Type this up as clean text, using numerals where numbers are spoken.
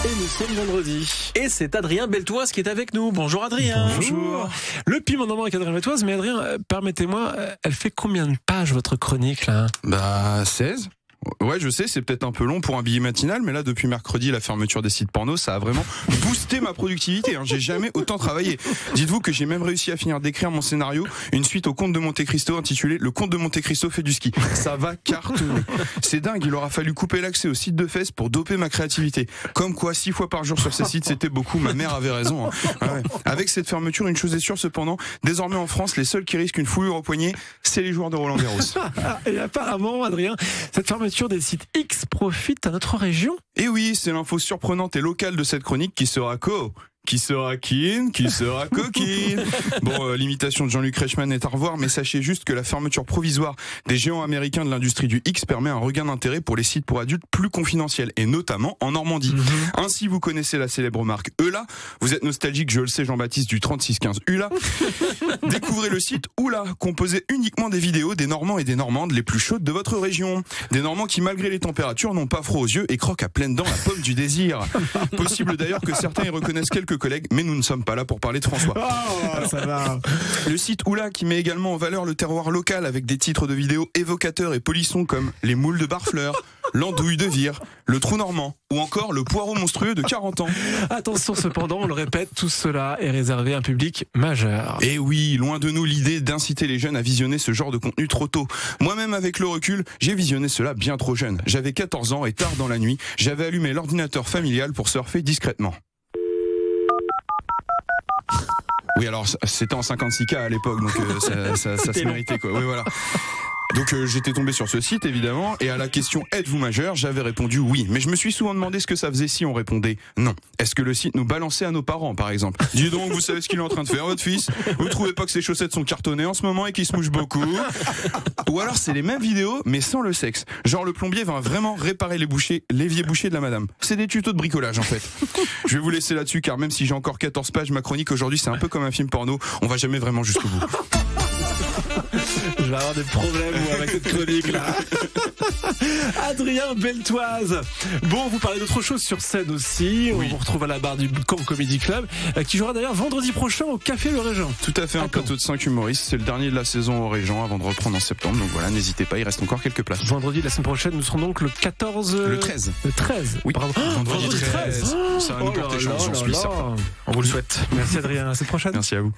Et nous sommes vendredi. Et c'est Adrien Beltoise qui est avec nous. Bonjour Adrien. Bonjour. Le piment normand avec Adrien Beltoise. Mais Adrien, permettez-moi, elle fait combien de pages votre chronique là ? 16. Ouais, je sais, c'est peut-être un peu long pour un billet matinal, mais là, depuis mercredi, la fermeture des sites porno, ça a vraiment boosté ma productivité. J'ai jamais autant travaillé. Dites-vous que j'ai même réussi à finir d'écrire mon scénario, une suite au Comte de Monte Cristo intitulé Le Comte de Monte Cristo fait du ski. Ça va cartonner. C'est dingue, il aura fallu couper l'accès au site de fesses pour doper ma créativité. Comme quoi, 6 fois par jour sur ces sites, c'était beaucoup. Ma mère avait raison. Ah ouais. Avec cette fermeture, une chose est sûre cependant, désormais en France, les seuls qui risquent une foulure au poignet, c'est les joueurs de Roland Garros. Et apparemment, Adrien, cette fermeture des sites X profite à notre région. Et oui, c'est l'info surprenante et locale de cette chronique qui sera qui sera coquine. Bon, l'imitation de Jean-Luc Reichmann est à revoir, mais sachez juste que la fermeture provisoire des géants américains de l'industrie du X permet un regain d'intérêt pour les sites pour adultes plus confidentiels, et notamment en Normandie. Ainsi, vous connaissez la célèbre marque Eula. Vous êtes nostalgique, je le sais, Jean-Baptiste, du 3615 Eula. Découvrez le site Oula, composé uniquement des vidéos des Normands et des Normandes les plus chaudes de votre région. Des Normands qui, malgré les températures, n'ont pas froid aux yeux et croquent à pleines dents la pomme du désir. Possible d'ailleurs que certains y reconnaissent quelques collègues, mais nous ne sommes pas là pour parler de François. Alors, ça va. Le site Oula qui met également en valeur le terroir local avec des titres de vidéos évocateurs et polissons comme les moules de Barfleur, l'andouille de Vire, le trou normand ou encore le poireau monstrueux de 40 ans. Attention cependant, on le répète, tout cela est réservé à un public majeur. Et oui, loin de nous l'idée d'inciter les jeunes à visionner ce genre de contenu trop tôt. Moi-même avec le recul, j'ai visionné cela bien trop jeune. J'avais 14 ans et tard dans la nuit, j'avais allumé l'ordinateur familial pour surfer discrètement. Oui, alors c'était en 56K à l'époque, donc ça se méritait quoi. Oui, voilà. Donc j'étais tombé sur ce site évidemment, et à la question « Êtes-vous majeur ?», j'avais répondu oui. Mais je me suis souvent demandé ce que ça faisait si on répondait non. Est-ce que le site nous balançait à nos parents par exemple ? Dis donc, vous savez ce qu'il est en train de faire votre fils ? Vous trouvez pas que ses chaussettes sont cartonnées en ce moment et qu'il se mouche beaucoup ? Ou alors c'est les mêmes vidéos mais sans le sexe. Genre le plombier va vraiment réparer l'évier bouché de la madame. C'est des tutos de bricolage en fait. Je vais vous laisser là-dessus car même si j'ai encore 14 pages, ma chronique aujourd'hui c'est un peu comme un film porno. On va jamais vraiment jusqu'au bout. Je vais avoir des problèmes avec cette chronique là. Adrien Beltoise. Bon, vous parlez d'autre chose sur scène aussi. Oui. On vous retrouve à la barre du Bootcamp Comedy Club, qui jouera d'ailleurs vendredi prochain au Café Le Régent. Tout à fait, un plateau de 5 humoristes. C'est le dernier de la saison au Régent avant de reprendre en septembre. Donc voilà, n'hésitez pas, il reste encore quelques places. Vendredi de la semaine prochaine, nous serons donc le 14... Le 13. Le 13. Oui, pardon. Vendredi 13. Ça va nous porter chance, j'en suis certain. On vous le souhaite. Merci Adrien, à la semaine prochaine. Merci à vous.